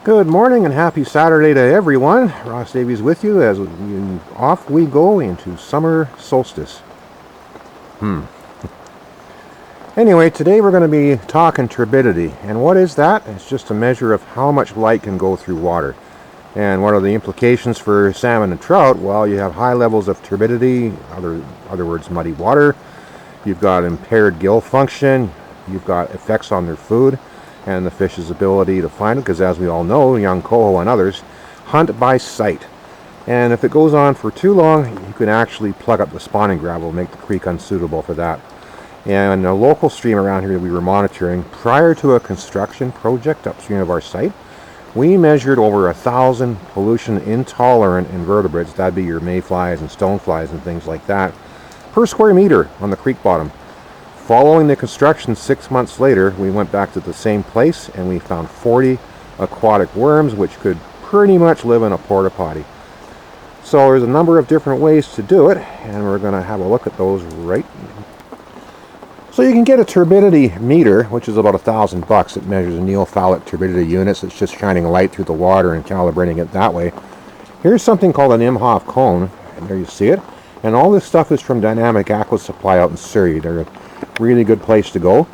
Good morning and happy Saturday to everyone. Ross Davies with you as off we go into summer solstice. Anyway, today we're going to be talking turbidity. And what is that? It's just a measure of how much light can go through water. And what are the implications for salmon and trout? Well, you have high levels of turbidity, other words, muddy water. You've got impaired gill function. You've got effects on their food and the fish's ability to find it, because as we all know, young coho and others hunt by sight. And if it goes on for too long, you can actually plug up the spawning gravel, make the creek unsuitable for that. And a local stream around here that we were monitoring prior to a construction project upstream of our site, we measured over 1,000 pollution intolerant invertebrates, that'd be your mayflies and stoneflies and things like that, per square meter on the creek bottom. Following the construction 6 months later, we went back to the same place and we found 40 aquatic worms, which could pretty much live in a porta potty. So there's a number of different ways to do it, and we're going to have a look at those right now. So you can get a turbidity meter, which is about $1,000. It measures neophilic turbidity units. It's just shining light through the water and calibrating it that way. Here's something called an Imhoff cone, and there you see it. And all this stuff is from Dynamic Aqua Supply out in Surrey. They're a really good place to go.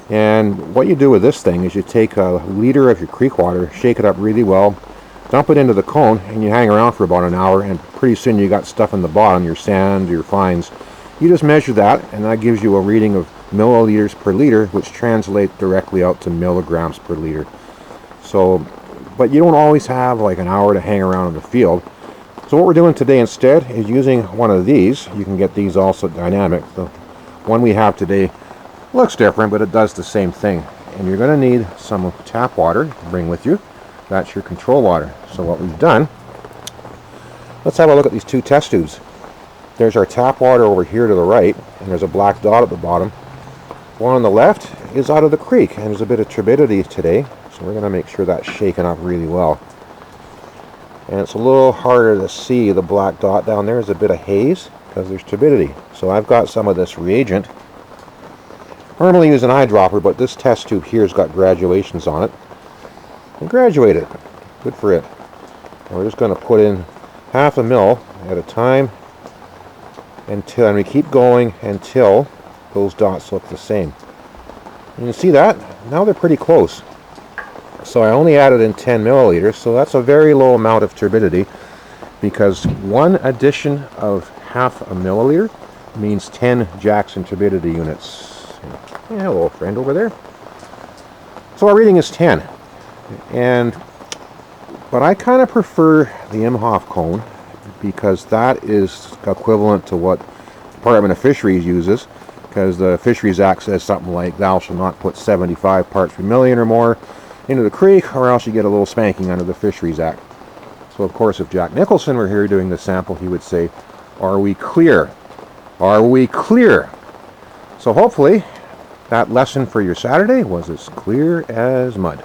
And what you do with this thing is you take a liter of your creek water, shake it up really well, dump it into the cone, and you hang around for about an hour, and pretty soon you got stuff in the bottom, your sand, your fines. You just measure that, and that gives you a reading of milliliters per liter, which translates directly out to milligrams per liter. So, but you don't always have like an hour to hang around in the field. So what we're doing today instead is using one of these. You can get these also at Dynamic. The one we have today looks different, but it does the same thing. And you're going to need some tap water to bring with you. That's your control water. So what we've done, let's have a look at these two test tubes. There's our tap water over here to the right, and there's a black dot at the bottom. One on the left is out of the creek, and there's a bit of turbidity today, so we're going to make sure that's shaken up really well. And it's a little harder to see the black dot down there. There's a bit of haze because there's turbidity. So I've got some of this reagent. Normally use an eyedropper, but this test tube here has got graduations on it. And graduate it. Good for it. And we're just going to put in 1/2 mil at a time and we keep going until those dots look the same. And you see that? Now they're pretty close. So I only added in 10 milliliters, so that's a very low amount of turbidity, because one addition of 1/2 milliliter means 10 Jackson turbidity units. Yeah, hello friend over there. So our reading is 10. But I kind of prefer the Imhoff cone, because that is equivalent to what Department of Fisheries uses, because the Fisheries Act says something like, thou shalt not put 75 parts per million or more into the creek, or else you get a little spanking under the Fisheries Act. So of course, if Jack Nicholson were here doing the sample, he would say, are we clear? Are we clear? So hopefully that lesson for your Saturday was as clear as mud.